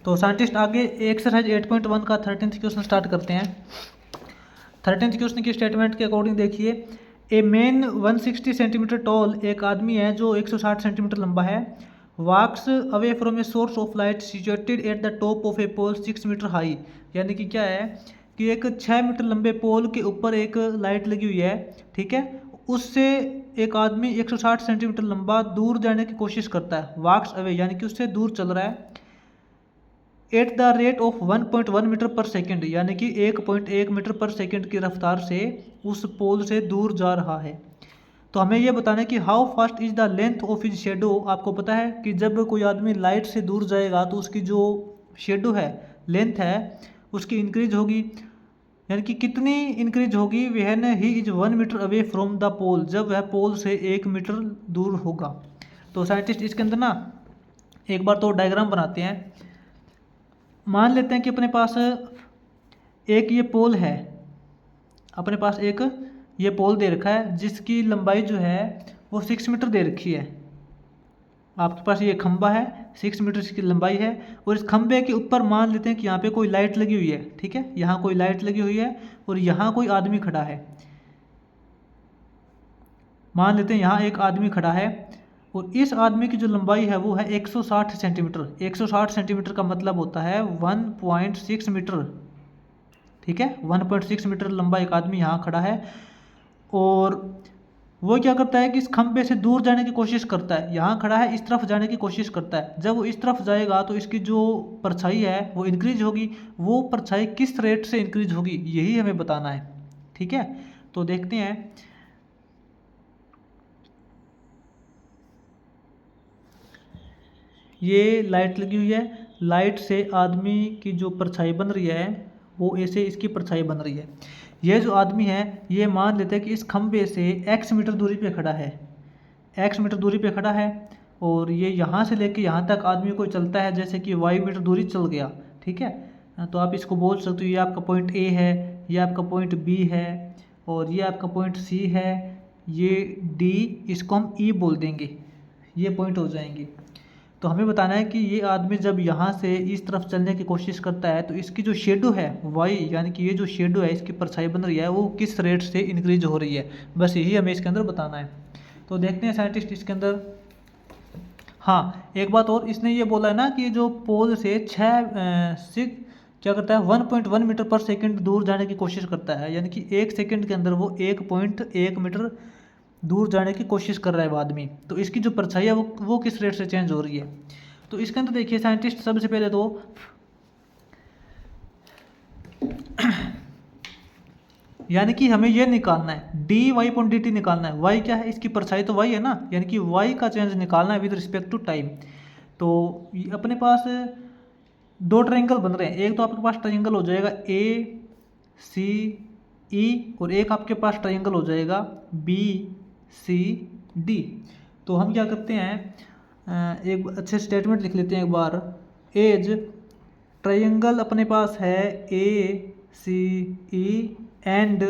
तो साइंटिस्ट आगे एक्सरसाइज 8.1 का 13th क्वेश्चन स्टार्ट करते हैं। 13th क्वेश्चन की स्टेटमेंट के अकॉर्डिंग देखिए, ए मैन 160 सेंटीमीटर टॉल, एक आदमी है जो 160 सेंटीमीटर लंबा है, walks away from a source of light situated at the top of a pole 6 metre high. यानी कि क्या है कि एक 6 मीटर लंबे पोल के ऊपर एक लाइट लगी हुई है, ठीक है। उससे एक आदमी 160 सेंटीमीटर लंबा दूर जाने की कोशिश करता है, वॉक्स अवे यानी कि उससे दूर चल रहा है, at the rate of 1.1 metre per second, यानी कि 1.1 मीटर पर सेकेंड की रफ्तार से उस पोल से दूर जा रहा है। तो हमें यह बताना है कि how fast is the length of his shadow. आपको पता है कि जब कोई आदमी लाइट से दूर जाएगा तो उसकी जो शेडो है, लेंथ है, उसकी इंक्रीज होगी, यानी कि कितनी इंक्रीज होगी, वह ही is 1 metre away from the pole, जब वह पोल से 1 मीटर दूर होगा। तो साइंटिस्ट इसके अंदर ना एक बार तो डायग्राम बनाते हैं। मान लेते हैं कि अपने पास एक ये पोल है, अपने पास एक ये पोल दे रखा है जिसकी लंबाई जो है वो 6 मीटर दे रखी है। आपके पास ये खंबा है, 6 मीटर इसकी लंबाई है, और इस खंबे के ऊपर मान लेते हैं कि यहाँ पे कोई लाइट लगी हुई है, ठीक है, यहाँ कोई लाइट लगी हुई है और यहाँ कोई आदमी खड़ा है। मान लेते हैं यहाँ एक आदमी खड़ा है और इस आदमी की जो लंबाई है वो है 160 सेंटीमीटर। 160 सेंटीमीटर का मतलब होता है 1.6 मीटर, ठीक है। 1.6 मीटर लंबा एक आदमी यहाँ खड़ा है और वो क्या करता है कि इस खंबे से दूर जाने की कोशिश करता है। यहाँ खड़ा है, इस तरफ जाने की कोशिश करता है। जब वो इस तरफ जाएगा तो इसकी जो परछाई है वो इंक्रीज होगी। वो परछाई किस रेट से इंक्रीज होगी, यही हमें बताना है, ठीक है। तो देखते हैं। ये लाइट लगी हुई है, लाइट से आदमी की जो परछाई बन रही है वो ऐसे इसकी परछाई बन रही है। ये जो आदमी है ये मान लेते हैं कि इस खंबे से x मीटर दूरी पे खड़ा है, x मीटर दूरी पे खड़ा है, और ये यहाँ से लेके यहाँ तक आदमी को चलता है जैसे कि y मीटर दूरी चल गया, ठीक है। तो आप इसको बोल सकते हो ये आपका पॉइंट A है, ये आपका पॉइंट B है और ये आपका पॉइंट C है, ये D, इसको हम E बोल देंगे, ये पॉइंट हो जाएंगे। तो हमें बताना है कि ये आदमी जब यहाँ से इस तरफ चलने की कोशिश करता है तो इसकी जो शेडो है वाई, यानी कि ये जो शेडो है इसकी परछाई बन रही है वो किस रेट से इंक्रीज हो रही है, बस यही हमें इसके अंदर बताना है। तो देखते हैं साइंटिस्ट इसके अंदर। हाँ, एक बात और, इसने ये बोला है ना कि जो पोल से क्या करता है 1.1 मीटर पर सेकेंड दूर जाने की कोशिश करता है, यानी कि 1 सेकेंड के अंदर वो 1.1 मीटर दूर जाने की कोशिश कर रहा है वो आदमी। तो इसकी जो परछाई है वो किस रेट से चेंज हो रही है। तो इसके अंदर देखिए साइंटिस्ट सबसे पहले तो यानी कि हमें ये निकालना है dy/dt निकालना है। y क्या है, इसकी परछाई तो y है ना, यानी कि y का चेंज निकालना है विद रिस्पेक्ट टू टाइम। तो अपने पास दो ट्रायंगल बन रहे हैं, एक तो आपके पास ट्रायंगल हो जाएगा ACE और एक आपके पास ट्रायंगल हो जाएगा BCD। तो हम क्या करते हैं, एक अच्छे स्टेटमेंट लिख लेते हैं एक बार। एज ट्रायंगल अपने पास है ACE and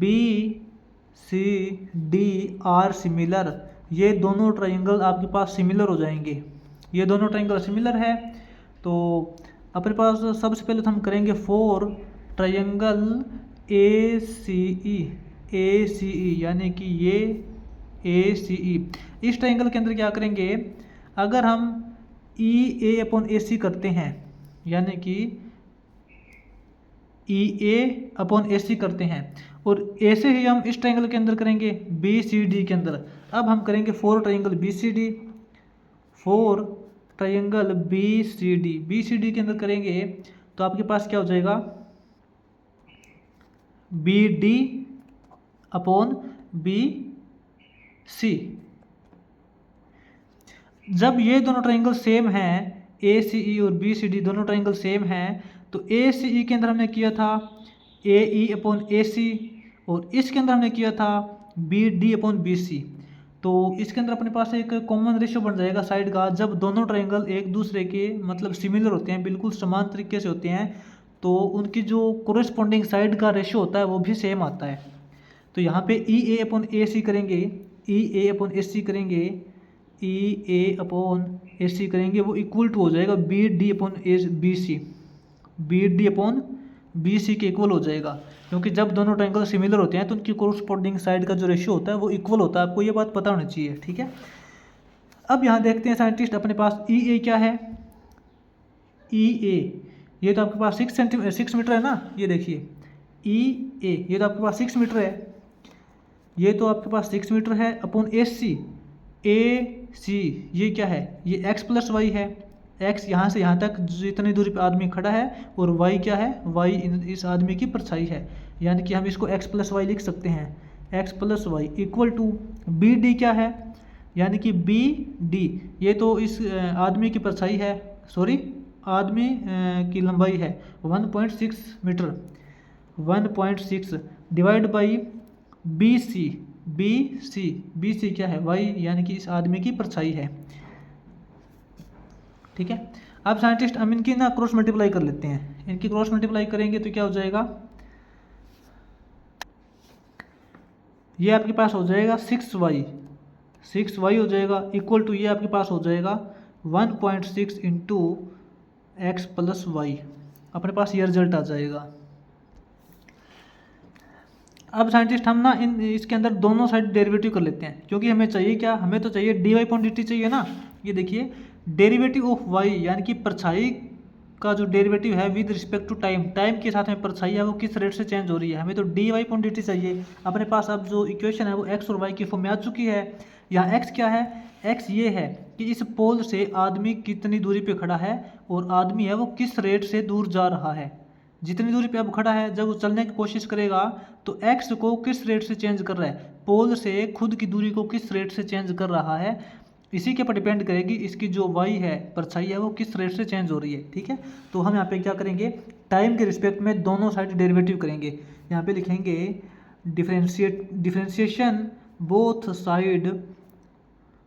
BCD are similar. ये दोनों ट्रायंगल आपके पास सिमिलर हो जाएंगे, ये दोनों ट्रायंगल सिमिलर है। तो अपने पास सबसे पहले तो हम करेंगे फॉर ट्रायंगल ACE यानी कि ये ACE। इस ट्रायंगल के अंदर क्या करेंगे, अगर हम EA/AC करते हैं, यानी कि EA/AC करते हैं और ऐसे ही हम इस ट्रायंगल के अंदर करेंगे BCD के अंदर। अब हम करेंगे for triangle BCD, for triangle BCD के अंदर करेंगे तो आपके पास क्या हो जाएगा BD/BC। जब ये दोनों ट्रायंगल सेम हैं, ACE और BCD दोनों ट्रायंगल सेम हैं, तो ACE के अंदर हमने किया था AE/AC और इसके अंदर हमने किया था BD/BC। तो इसके अंदर अपने पास एक कॉमन रेशियो बन जाएगा साइड का। जब दोनों ट्रायंगल एक दूसरे के मतलब सिमिलर होते हैं, बिल्कुल समान तरीके से होते हैं, तो उनकी जो कोरेस्पॉन्डिंग साइड का रेशियो होता है वो भी सेम आता है। तो यहाँ पे EA/AC करेंगे, EA/AC करेंगे ई ए अपॉन ए सी करेंगे वो इक्वल टू हो जाएगा B D upon A B C, B D upon B C के इक्वल हो जाएगा, क्योंकि जब दोनों ट्रायंगल सिमिलर होते हैं तो उनकी कोरस्पॉन्डिंग साइड का जो रेशियो होता है वो इक्वल होता है। आपको ये बात पता होनी चाहिए, ठीक है। अब यहाँ देखते हैं साइंटिस्ट अपने पास ई ए क्या है। ई ए ये तो आपके पास 6 मीटर है ना, ये देखिए ई ए ये तो आपके पास 6 मीटर है, ये तो आपके पास 6 मीटर है अपॉन ए सी ये क्या है, ये x प्लस वाई है। x यहाँ से यहाँ तक जितनी दूरी पे आदमी खड़ा है, और y क्या है, y इस आदमी की परछाई है, यानी कि हम इसको x प्लस वाई लिख सकते हैं, x plus Y equal to B D क्या है, यानी कि बी डी ये तो इस आदमी की परछाई है, सॉरी आदमी की लंबाई है 1.6 metre, 1.6 divide by B C क्या है, y यानी कि इस आदमी की परछाई है, ठीक है। अब साइंटिस्ट हम इनकी ना क्रॉस मल्टीप्लाई कर लेते हैं, इनकी क्रॉस मल्टीप्लाई करेंगे तो क्या हो जाएगा, ये आपके पास हो जाएगा 6y हो जाएगा इक्वल टू ये आपके पास हो जाएगा 1.6 इंटू एक्स प्लस वाई, अपने पास ये रिजल्ट आ जाएगा। अब साइंटिस्ट हम ना इसके अंदर दोनों साइड डेरिवेटिव कर लेते हैं, क्योंकि हमें चाहिए क्या, हमें तो चाहिए D Y upon D T चाहिए ना। ये देखिए डेरिवेटिव ऑफ वाई यानी कि परछाई का जो डेरिवेटिव है with respect to time, time के साथ में परछाई है वो किस रेट से चेंज हो रही है, हमें तो D Y upon D T चाहिए। अपने पास अब जो इक्वेशन है वो एक्स और वाई की फॉर्म में आ चुकी है। यहाँ एक्स क्या है, एक्स ये है कि इस पोल से आदमी कितनी दूरी पे खड़ा है और आदमी है वो किस रेट से दूर जा रहा है, जितनी दूरी पे अब खड़ा है जब वो चलने की कोशिश करेगा तो एक्स को किस रेट से चेंज कर रहा है, पोल से खुद की दूरी को किस रेट से चेंज कर रहा है, इसी के ऊपर डिपेंड करेगी इसकी जो वाई है परछाई है वो किस रेट से चेंज हो रही है, ठीक है। तो हम यहाँ पे क्या करेंगे, टाइम के रिस्पेक्ट में दोनों साइड डेरिवेटिव करेंगे। यहाँ पे लिखेंगे differentiation both side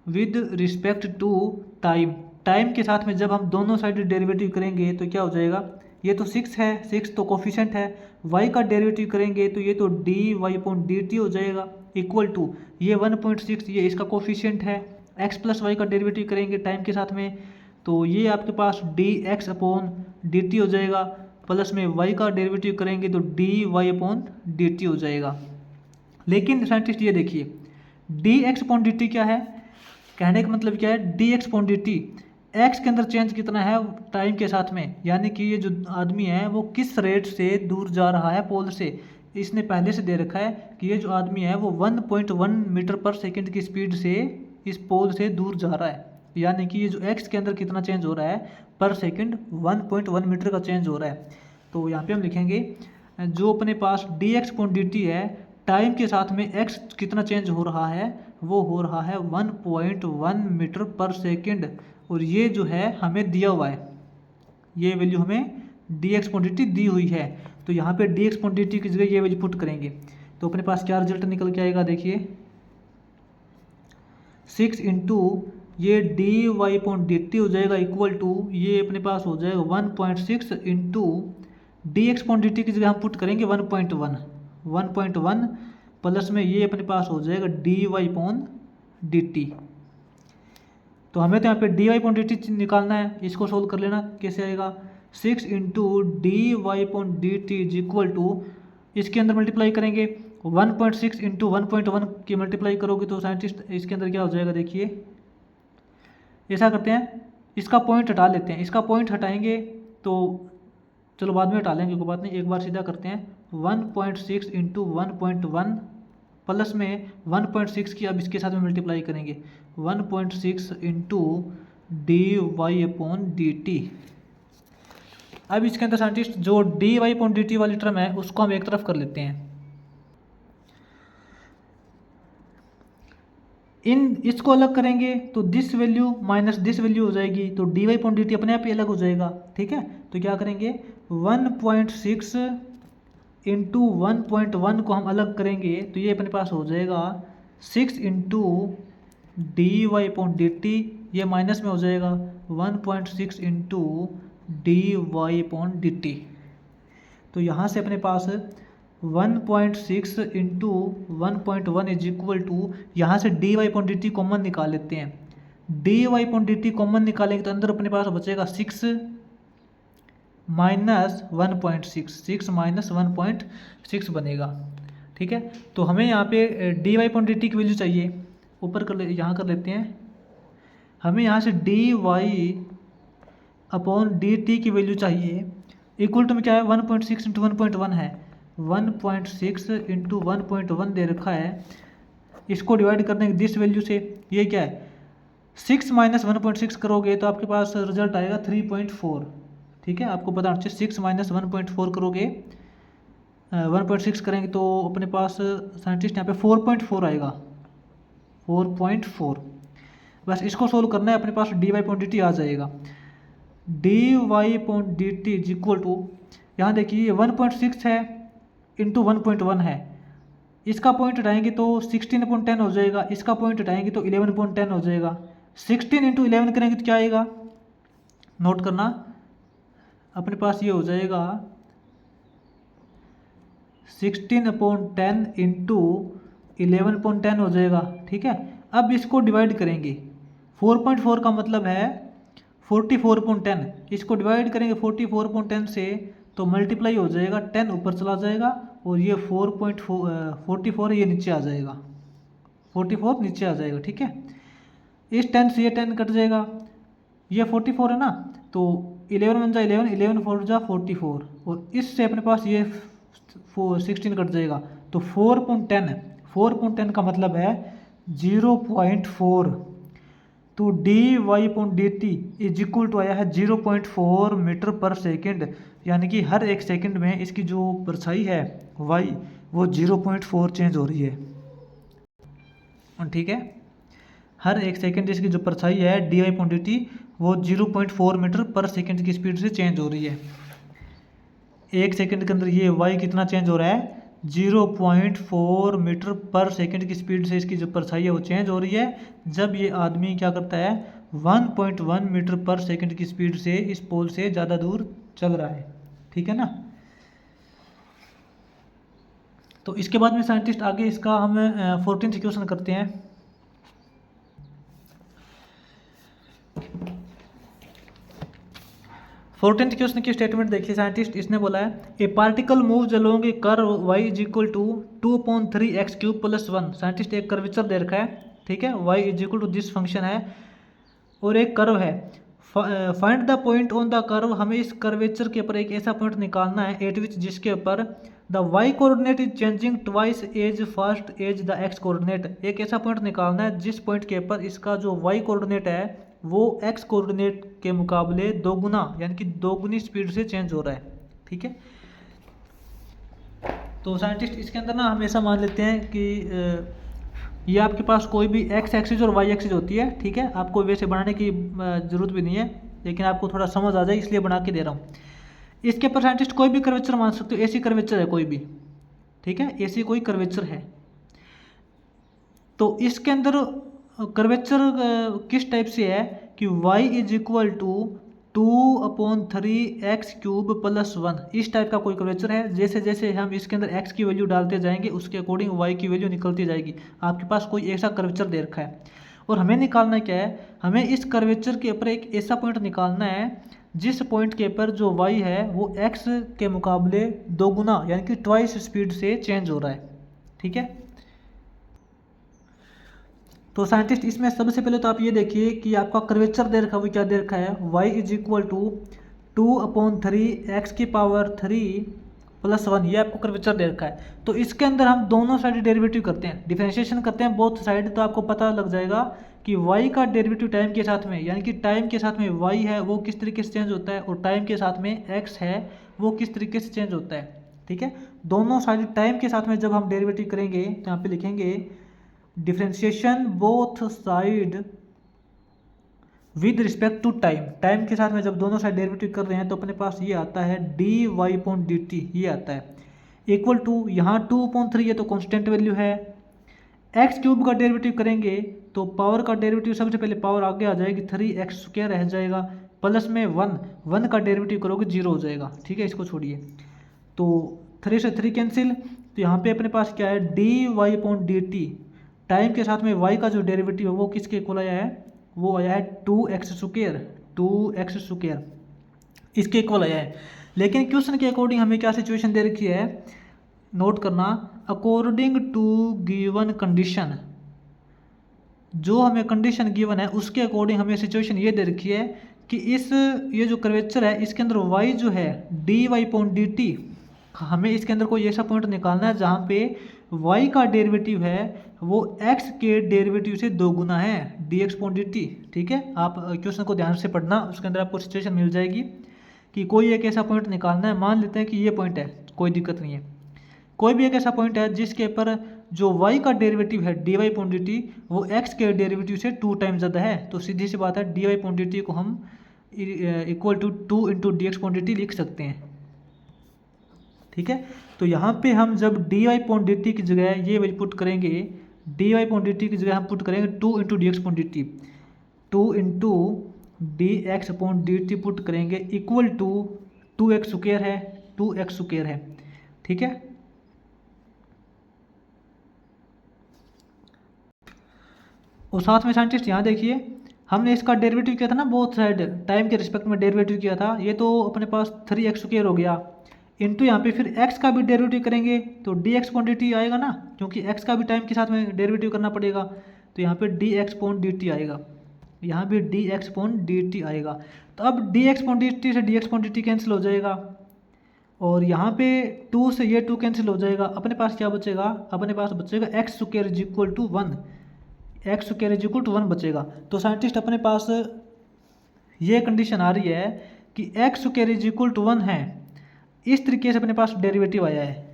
with respect to time, time के साथ में जब हम दोनों साइड डेरिवेटिव करेंगे तो क्या हो जाएगा, ये तो 6 है, 6 तो कोफिशिएंट है, y का डेरिवेटिव करेंगे तो ये तो D Y upon D T हो जाएगा इक्वल टू ये 1.6 ये इसका कोफिशिएंट है, x प्लस वाई का डेरिवेटिव करेंगे टाइम के साथ में तो ये आपके पास D X upon D T हो जाएगा, प्लस में y का डेरिवेटिव करेंगे तो D Y upon D T हो जाएगा। लेकिन साइंटिस्ट ये देखिए D X upon D T क्या है, कहने का मतलब क्या है, D X upon D T X के अंदर चेंज कितना है टाइम के साथ में, यानी कि ये जो आदमी है वो किस रेट से दूर जा रहा है पोल से। इसने पहले से दे रखा है कि ये जो आदमी है वो 1.1 मीटर पर सेकंड की स्पीड से इस पोल से दूर जा रहा है, यानी कि ये जो एक्स के अंदर कितना चेंज हो रहा है पर सेकंड 1.1 मीटर का चेंज हो रहा है। तो यहाँ पे हम लिखेंगे जो अपने पास D X upon D T है टाइम के साथ में एक्स कितना चेंज हो रहा है, वो हो रहा है 1.1 मीटर पर सेकंड, और ये जो है हमें दिया हुआ है, ये वैल्यू हमें D X upon D T दी हुई है। तो यहाँ पे D X upon D T की जगह ये वैल्यू पुट करेंगे तो अपने पास क्या रिजल्ट निकल के आएगा, देखिए 6 इंटू ये D Y upon D T हो जाएगा इक्वल टू ये अपने पास हो जाएगा 1.6 into D X upon D T की जगह हम पुट करेंगे 1.1 प्लस में ये अपने पास हो जाएगा D Y upon D T. तो हमें तो यहाँ पे D Y upon D T निकालना है, इसको सोल्व कर लेना कैसे आएगा, 6 into D Y upon D T is equal to इसके अंदर मल्टीप्लाई करेंगे 1.6 इंटू 1.1 की मल्टीप्लाई करोगे तो साइंटिस्ट इसके अंदर क्या हो जाएगा, देखिए ऐसा करते हैं इसका पॉइंट हटा लेते हैं, इसका पॉइंट हटाएंगे तो चलो बाद में हटा लेंगे कोई बात नहीं, एक बार सीधा करते हैं 1.6 इंटू 1.1 प्लस में 1.6 की अब इसके साथ में मल्टीप्लाई करेंगे 1.6 into D Y upon D T. अब इसके अंदर साइंटिस्ट जो D Y upon D T वाली टर्म है उसको हम एक तरफ कर लेते हैं, इसको अलग करेंगे तो this value minus this value हो जाएगी, तो D Y upon D T अपने आप ही अलग हो जाएगा, ठीक है। तो क्या करेंगे 1.6 इंटू 1.1 को हम अलग करेंगे तो ये अपने पास हो जाएगा 6 into D Y upon D T, ये माइनस में हो जाएगा 1.6 into D Y upon D T. तो यहाँ से अपने पास 1.6 इंटू 1.1 इज इक्वल टू यहाँ से D Y upon D T common निकाल लेते हैं, D Y upon D T common निकालेंगे तो अंदर अपने पास बचेगा 6 माइनस 1.6, 6 माइनस 1.6 बनेगा। ठीक है, तो हमें यहाँ पे D Y upon D T की वैल्यू चाहिए, ऊपर यहाँ कर लेते हैं। हमें यहाँ से D Y upon D T की वैल्यू चाहिए, इक्वल टू में क्या है 1.6 इंटू 1.1 है, 1.6 इंटू 1.1 दे रखा है। इसको डिवाइड करने की दिस वैल्यू से, ये क्या है 6 माइनस 1.6 करोगे तो आपके पास रिजल्ट आएगा 3.4। ठीक है, आपको पता होना चाहिए 6 माइनस 1.4 करोगे 1.6 करेंगे तो अपने पास साइंटिस्ट यहाँ पे 4.4 आएगा, 4.4। बस इसको सोल्व करना है, अपने पास D Y upon D T आ जाएगा। D Y upon D T is equal to, यहाँ देखिए 1.6 है इंटू 1.1 है, इसका पॉइंट हटाएंगे तो 16/10 हो जाएगा, इसका पॉइंट हटाएंगे तो 11/10 हो जाएगा। 16 इंटू 11 करेंगे तो क्या आएगा, नोट करना, अपने पास ये हो जाएगा 16/10 इंटू 11/10 हो जाएगा। ठीक है, अब इसको डिवाइड करेंगे, 4.4 का मतलब है 44/10, इसको डिवाइड करेंगे 44/10 से तो मल्टीप्लाई हो जाएगा, 10 ऊपर चला जाएगा और ये 4.44 ये नीचे आ जाएगा, 44 नीचे आ जाएगा। ठीक है, इस 10 से ये 10 कट जाएगा, ये 44 है ना, तो 11 बन जा 11, 11 4 जा 44 और इससे अपने पास ये 16 कट जाएगा, तो 4.10 का मतलब है 0.4। तो D Y upon D T is equal to आया है 0.4 मीटर पर सेकेंड, यानी कि हर एक सेकंड में इसकी जो परछाई है वाई वो 0.4 चेंज हो रही है। ठीक है, हर एक सेकंड इसकी जो परछाई है D Y upon D T वो 0.4 मीटर पर सेकंड की स्पीड से चेंज हो रही है। एक सेकंड के अंदर ये वाई कितना चेंज हो रहा है, 0.4 मीटर पर सेकंड की स्पीड से इसकी जो परछाई है वो चेंज हो रही है, जब ये आदमी क्या करता है 1.1 मीटर पर सेकंड की स्पीड से इस पोल से ज़्यादा दूर चल रहा है। ठीक है ना, तो इसके बाद में साइंटिस्ट आगे इसका हम 14th क्वेश्चन करते हैं। फोर्टीन्थ क्वेश्चन की स्टेटमेंट देखिए साइंटिस्ट, इसने बोला है a particle moves along a curve y is equal to 2/3x³ + 1। Scientist एक कर्वेचर दे रखा है, ठीक है, y is equal to this function है और एक कर्व है, find the point on the curve. हमें इस कर्वेचर के ऊपर एक ऐसा पॉइंट निकालना है एट विच जिसके ऊपर the y coordinate is changing twice as fast as the x coordinate. एक ऐसा पॉइंट निकालना है जिस पॉइंट के ऊपर इसका जो y कोऑर्डिनेट है वो x कोऑर्डिनेट के मुकाबले दोगुना यानी कि दोगुनी स्पीड से चेंज हो रहा है। ठीक है, तो साइंटिस्ट इसके अंदर ना हमेशा मान लेते हैं कि ये आपके पास कोई भी x एक्सिस और y एक्सिस होती है। ठीक है, आपको वैसे बनाने की ज़रूरत भी नहीं है, लेकिन आपको थोड़ा समझ आ जाए इसलिए बना के दे रहा हूँ। इसके ऊपर साइंटिस्ट कोई भी कर्वेचर मान सकते हो, ऐसी कर्वेचर है कोई भी, ठीक है, ऐसी कोई कर्वेचर है। तो इसके अंदर कर्वेचर किस टाइप से है कि y is equal to 2/3x³ + 1, इस टाइप का कोई कर्वेचर है। जैसे जैसे हम इसके अंदर x की वैल्यू डालते जाएंगे उसके अकॉर्डिंग y की वैल्यू निकलती जाएगी। आपके पास कोई ऐसा कर्वेचर दे रखा है और हमें निकालना क्या है, हमें इस कर्वेचर के ऊपर एक ऐसा पॉइंट निकालना है जिस पॉइंट के ऊपर जो y है वो x के मुकाबले दोगुना यानी कि ट्वाइस स्पीड से चेंज हो रहा है। ठीक है, तो साइंटिस्ट इसमें सबसे पहले तो आप ये देखिए कि आपका कर्वेचर दे रखा है, वो क्या दे रखा है, y is equal to 2/3x³ + 1, ये आपको कर्वेचर दे रखा है। तो इसके अंदर हम दोनों साइड डेरिवेटिव करते हैं, डिफरेंशिएशन करते हैं बोथ साइड, तो आपको पता लग जाएगा कि y का डेरिवेटिव टाइम के साथ में यानी कि टाइम के साथ में y है वो किस तरीके से चेंज होता है और टाइम के साथ में x है वो किस तरीके से चेंज होता है। ठीक है, दोनों साइड टाइम के साथ में जब हम डेरिवेटिव करेंगे तो यहाँ पे लिखेंगे differentiation both side with respect to time. Time के साथ में जब दोनों साइड डेरिवेटिव कर रहे हैं तो अपने पास ये आता है dy/dt, ये आता है इक्वल टू यहाँ 2/3 ये तो कांस्टेंट वैल्यू है, x³ का डेरिवेटिव करेंगे तो पावर का डेरिवेटिव सबसे पहले पावर आगे आ जाएगी 3x² रह जाएगा, प्लस में 1 का डेरिवेटिव करोगे 0 हो जाएगा। ठीक है, इसको छोड़िए, तो 3 से 3 कैंसिल, तो यहाँ पे अपने पास क्या है dy/dt, टाइम के साथ में y का जो डेरिवेटिव है वो किसके इक्वल आया है, वो आया है 2x², 2x², इसके इक्वल आया है। लेकिन क्वेश्चन के अकॉर्डिंग हमें क्या सिचुएशन दे रखी है, नोट करना, अकॉर्डिंग टू गिवन कंडीशन, जो हमें कंडीशन गिवन है उसके अकॉर्डिंग हमें सिचुएशन ये दे रखी है कि ये जो कर्वेचर है इसके अंदर y जो है dy/dt, हमें इसके अंदर कोई ऐसा पॉइंट निकालना है जहाँ पे y का डेरिवेटिव है वो x के डेरिवेटिव से 2 गुना है, dx/dt। ठीक है, आप क्वेश्चन को ध्यान से पढ़ना, उसके अंदर आपको सिचुएशन मिल जाएगी कि कोई एक ऐसा पॉइंट निकालना है। मान लेते हैं कि ये पॉइंट है, कोई दिक्कत नहीं है, कोई भी एक ऐसा पॉइंट है जिसके ऊपर जो y का डेरिवेटिव है dy/dt वो x के डेरिवेटिव से 2 टाइम्स ज़्यादा है। तो सीधी सी बात है, dy/dt को हम इक्वल टू 2 इंटू dx/dt लिख सकते हैं। ठीक है, तो यहाँ पे हम जब dy/dt की जगह ये वैल्यू पुट करेंगे, dy/dt की जगह हम पुट करेंगे 2 into dx/dt, 2 into dx/dt put करेंगे इक्वल टू 2x² है, 2x² है। ठीक है, और साथ में साइंटिस्ट यहाँ देखिए, हमने इसका डेरिवेटिव किया था ना, बोथ साइड टाइम के रिस्पेक्ट में डेरिवेटिव किया था, ये तो अपने पास 3x² हो गया, इंटू यहाँ पे फिर x का भी डेरिवेटिव करेंगे तो dx/dt आएगा ना, क्योंकि x का भी टाइम के साथ में डेरिवेटिव करना पड़ेगा, तो यहाँ पे dx/dt आएगा, यहाँ भी dx/dt आएगा। तो अब dx/dt से dx/dt कैंसिल हो जाएगा, और यहाँ पे 2 से ये 2 कैंसिल हो जाएगा, अपने पास क्या बचेगा, अपने पास बचेगा x² equal to 1, x² equal to 1 बचेगा। तो साइंटिस्ट अपने पास ये कंडीशन आ रही है कि x² इक्वल टू 1 है, इस तरीके से अपने पास डेरिवेटिव आया है।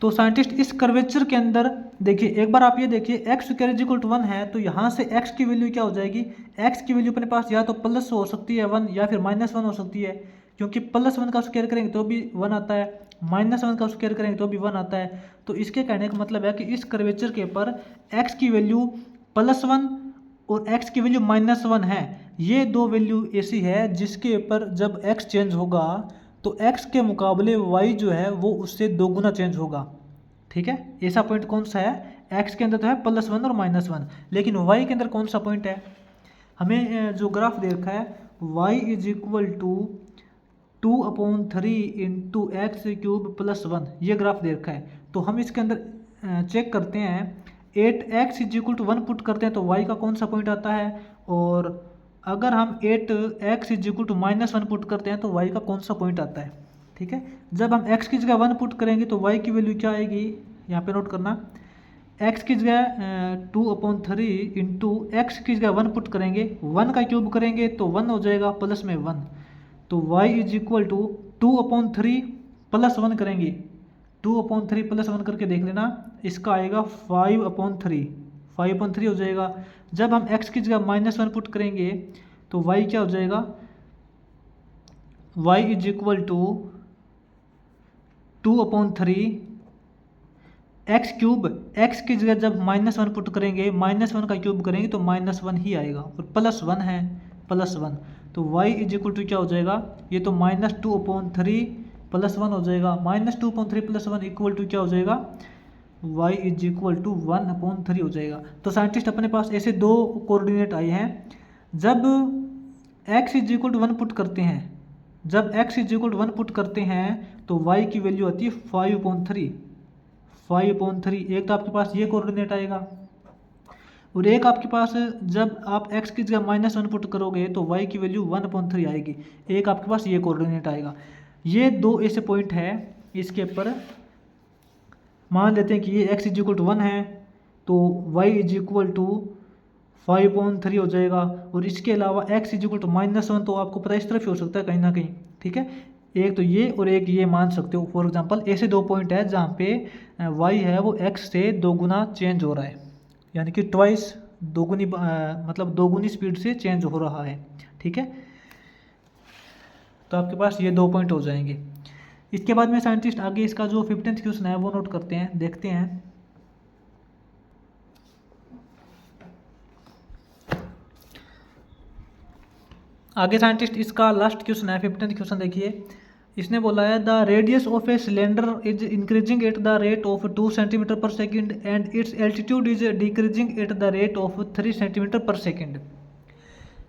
तो साइंटिस्ट इस कर्वेचर के अंदर देखिए, एक बार आप ये देखिए x² इक्वल टू 1 है, तो यहाँ से x की वैल्यू क्या हो जाएगी, x की वैल्यू अपने पास या तो प्लस हो सकती है 1 या फिर -1 हो सकती है, क्योंकि +1 का स्क्वायर करेंगे तो भी 1 आता है, -1 का स्क्वायर करेंगे तो भी 1 आता है। तो इसके कहने का मतलब है कि इस कर्वेचर के ऊपर x की वैल्यू +1 और x की वैल्यू -1 है, ये दो वैल्यू ऐसी है जिसके ऊपर जब x चेंज होगा तो x के मुकाबले y जो है वो उससे 2 गुना चेंज होगा। ठीक है, ऐसा पॉइंट कौन सा है, x के अंदर तो है +1 और -1, लेकिन y के अंदर कौन सा पॉइंट है, हमें जो ग्राफ दे रखा है y is equal to 2/3 into x³ + 1, ये ग्राफ दे रखा है। तो हम इसके अंदर चेक करते हैं, 8x is equal to 1 put करते हैं तो y का कौन सा पॉइंट आता है, और अगर हम 8x is equal to -1 put करते हैं तो y का कौन सा पॉइंट आता है। ठीक है, जब हम x की जगह 1 पुट करेंगे तो y की वैल्यू क्या आएगी, यहाँ पे नोट करना, x की जगह 2/3 इंटू x की जगह 1 पुट करेंगे, 1 का क्यूब करेंगे तो 1 हो जाएगा प्लस में 1, तो y इज इक्वल टू 2/3 + 1 करेंगे, 2/3 + 1 करके देख लेना, इसका आएगा 5/3, 5/3 हो जाएगा। जब हम x की जगह -1 पुट करेंगे तो y क्या हो जाएगा, y is equal to 2/3 x³ x की जगह जब -1 पुट करेंगे, -1 का क्यूब करेंगे तो -1 ही आएगा, और +1 है, +1, तो y इज इक्वल टू क्या हो जाएगा, ये तो -2/3 + 1 हो जाएगा, -2/3 + 1 इक्वल टू क्या हो जाएगा, y इज इक्वल टू 1/3 हो जाएगा। तो साइंटिस्ट अपने पास ऐसे दो कोऑर्डिनेट आए हैं, जब x is equal to 1 put करते हैं, जब x is equal to 1 put करते हैं तो y की वैल्यू आती है 5/3, 5/3, एक तो आपके पास ये कोऑर्डिनेट आएगा, और एक आपके पास जब आप x की जगह -1 पुट करोगे तो y की वैल्यू 1/3 आएगी, एक आपके पास ये कोऑर्डिनेट आएगा। ये दो ऐसे पॉइंट है, इसके ऊपर मान लेते हैं कि ये x इज इक्वल टू 1 है तो y इज इक्वल टू 5/3 हो जाएगा, और इसके अलावा x इज इक्वल टू -1 तो आपको पता है इस तरफ ही हो सकता है कहीं ना कहीं। ठीक है, एक तो ये और एक ये मान सकते हो, फॉर एग्जांपल ऐसे दो पॉइंट है जहाँ पे y है वो x से 2 गुना चेंज हो रहा है, यानी कि ट्वाइस, दोगुनी मतलब दोगुनी स्पीड से चेंज हो रहा है। ठीक है, तो आपके पास ये 2 पॉइंट हो जाएंगे। इसके बाद में साइंटिस्ट आगे इसका जो 15th क्वेश्चन है वो नोट करते हैं, देखते हैं। आगे साइंटिस्ट इसका लास्ट क्वेश्चन है 15th क्वेश्चन, देखिए इसने बोला है the radius of a cylinder is increasing at the rate of 2 centimetre per second and its altitude is decreasing at the rate of 3 centimetre per second.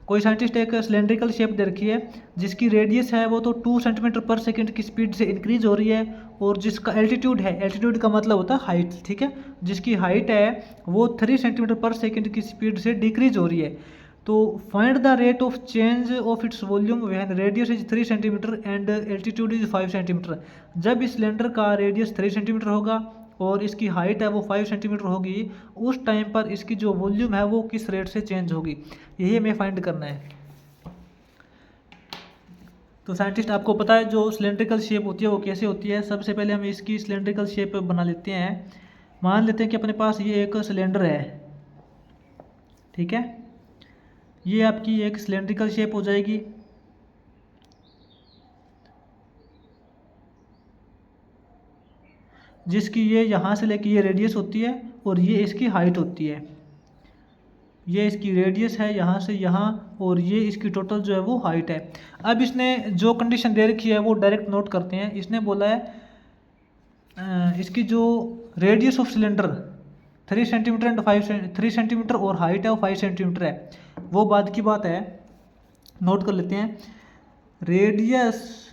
कोई scientist एक cylindrical shape दे रखी है जिसकी रेडियस है वो तो 2 सेंटीमीटर पर सेकेंड की स्पीड से इंक्रीज हो रही है, और जिसका एल्टीट्यूड है, एल्टीट्यूड का मतलब होता है हाइट, ठीक है, जिसकी हाइट है वो 3 सेंटीमीटर पर सेकेंड की स्पीड से डिक्रीज हो रही है। तो find the rate of change of its volume when radius is 3 centimetre and altitude is 5 centimetre. जब इस सिलेंडर का रेडियस 3 सेंटीमीटर होगा और इसकी हाइट है वो 5 सेंटीमीटर होगी, उस टाइम पर इसकी जो वॉल्यूम है वो किस रेट से चेंज होगी, यही हमें फाइंड करना है। तो साइंटिस्ट आपको पता है जो सिलेंड्रिकल शेप होती है वो कैसे होती है। सबसे पहले हम इसकी सिलेंड्रिकल शेप बना लेते हैं। मान लेते हैं कि अपने पास ये एक सिलेंडर है, ठीक है, ये आपकी एक सिलेंड्रिकल शेप हो जाएगी। जिसकी ये यहाँ से लेके ये रेडियस होती है और ये इसकी हाइट होती है। ये इसकी रेडियस है यहाँ से यहाँ, और ये इसकी टोटल जो है वो हाइट है। अब इसने जो कंडीशन दे रखी है वो डायरेक्ट नोट करते हैं। इसने बोला है इसकी जो radius of cylinder 3 centimetre and 3 centimetre और हाइट है वो 5 सेंटीमीटर है। वो बाद की बात है, नोट कर लेते हैं। रेडियस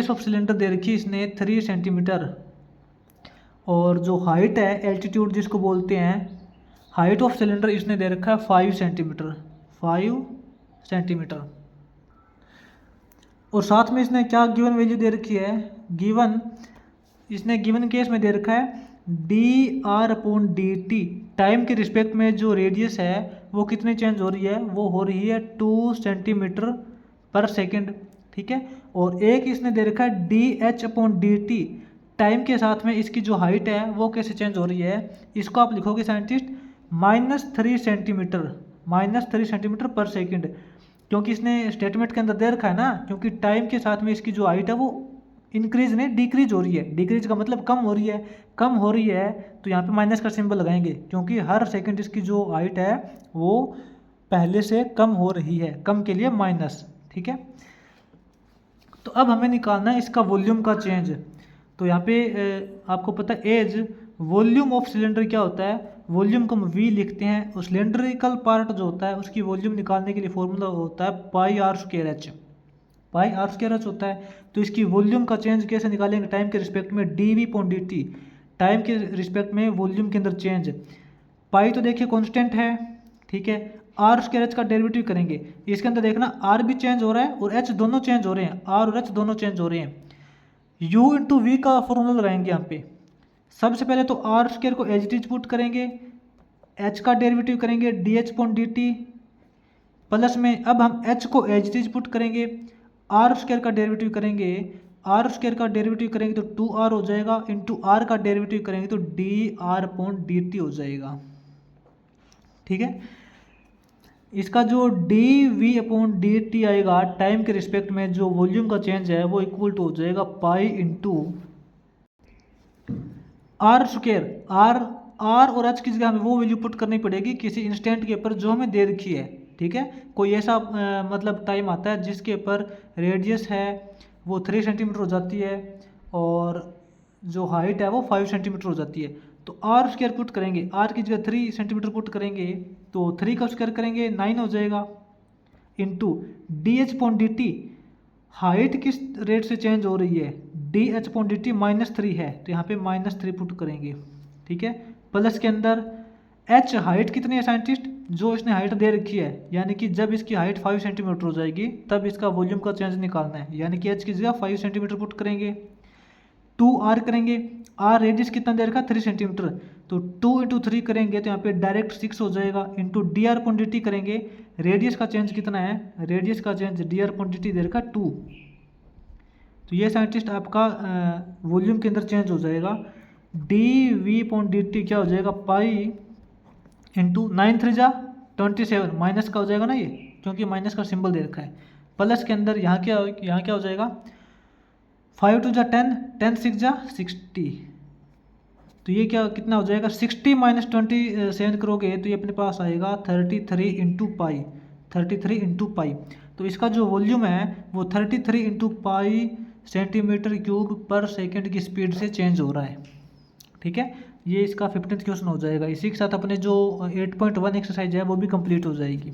ऑफ सिलेंडर दे रखी है इसने 3 सेंटीमीटर, और जो हाइट है एल्टीट्यूड जिसको बोलते हैं, हाइट ऑफ सिलेंडर इसने दे रखा है 5 सेंटीमीटर। और साथ में इसने क्या गिवन वैल्यू दे रखी है, इसने गिवन केस में दे रखा है dr/dt। टाइम के रिस्पेक्ट में जो रेडियस है वो कितनी चेंज हो रही है, वो हो रही है 2 सेंटीमीटर पर सेकेंड, ठीक है। और एक इसने दे रखा है dh/dt। टाइम के साथ में इसकी जो हाइट है वो कैसे चेंज हो रही है, इसको आप लिखोगे साइंटिस्ट -3 सेंटीमीटर पर सेकेंड, क्योंकि इसने स्टेटमेंट के अंदर दे रखा है ना, क्योंकि टाइम के साथ में इसकी जो हाइट है वो इंक्रीज नहीं डिक्रीज हो रही है। डिक्रीज का मतलब कम हो रही है, तो यहाँ पे माइनस का सिंबल लगाएंगे, क्योंकि हर सेकंड इसकी जो हाइट है वो पहले से कम हो रही है, कम के लिए माइनस, ठीक है। तो अब हमें निकालना है इसका वॉल्यूम का चेंज। तो यहाँ पे आपको पता है एज वॉल्यूम ऑफ सिलेंडर क्या होता है, वॉल्यूम को हम V लिखते हैं, और सिलेंड्रिकल पार्ट जो होता है उसकी वॉल्यूम निकालने के लिए फॉर्मूला होता है πr²h होता है। तो इसकी वॉल्यूम का चेंज कैसे निकालेंगे, टाइम के रिस्पेक्ट में dv/dt, टाइम के रिस्पेक्ट में वॉल्यूम के अंदर चेंज। पाई तो देखिए कांस्टेंट है, ठीक है, r² का डेरिवेटिव करेंगे, इसके अंदर देखना r भी चेंज हो रहा है और h दोनों चेंज हो रहे हैं, r और h दोनों चेंज हो रहे हैं। u/v का फॉर्मूला लगाएंगे यहाँ पे। सबसे पहले तो r² को एज इट इज पुट करेंगे, h का डेरिवेटिव करेंगे dh/dt, प्लस में अब हम h को एज इट इज पुट करेंगे, r² का डेरिवेटिव करेंगे, तो 2r हो जाएगा, इंटू r का डेरिवेटिव करेंगे तो dr/dt हो जाएगा, ठीक है। इसका जो dv/dt आएगा टाइम के रिस्पेक्ट में जो वॉल्यूम का चेंज है वो इक्वल टू हो जाएगा पाई इंटू r²। r और h की जगह हमें वो वैल्यू पुट करनी पड़ेगी किसी इंस्टेंट के ऊपर जो हमें दे रखी है, ठीक है। कोई ऐसा मतलब टाइम आता है जिसके ऊपर रेडियस है वो 3 सेंटीमीटर हो जाती है और जो हाइट है वो 5 सेंटीमीटर हो जाती है। तो r² पुट करेंगे, r की जगह 3 सेंटीमीटर पुट करेंगे तो 3 का स्क्वायर करेंगे 9 हो जाएगा, इंटू dh/dt, हाइट किस रेट से चेंज हो रही है, dh/dt -3 है तो यहाँ पे -3 पुट करेंगे, ठीक है। प्लस के अंदर h हाइट कितनी है साइंटिस्ट, जो इसने हाइट दे रखी है, यानी कि जब इसकी हाइट 5 सेंटीमीटर हो जाएगी तब इसका वॉल्यूम का चेंज निकालना है, यानी कि h की जगह 5 सेंटीमीटर पुट करेंगे, 2r करेंगे, r रेडियस कितना दे रखा 3 सेंटीमीटर, तो 2 × 3 करेंगे तो यहाँ पे डायरेक्ट 6 हो जाएगा, इंटू dr/dt करेंगे, रेडियस का चेंज कितना है, रेडियस का चेंज dr/dt दे रखा 2। तो ये साइंटिस्ट आपका वॉल्यूम के अंदर चेंज हो जाएगा, dv/dt क्या हो जाएगा पाई इंटू 9 3 जा 27, माइनस का हो जाएगा ना ये, क्योंकि माइनस का सिंबल दे रखा है, प्लस के अंदर यहाँ क्या हो जाएगा 5 2 जा 10, 10 6 जा 60, तो ये क्या कितना हो जाएगा 60 - 27 करोगे तो ये अपने पास आएगा 33 × पाई, 33 इंटू पाई। तो इसका जो वॉल्यूम है वो 33 इंटू पाई सेंटीमीटर क्यूब पर सेकंड की स्पीड से चेंज हो रहा है। ठीक है, ये इसका 15th क्वेश्चन हो जाएगा। इसी के साथ अपने जो 8.1 एक्सरसाइज है वो भी कंप्लीट हो जाएगी।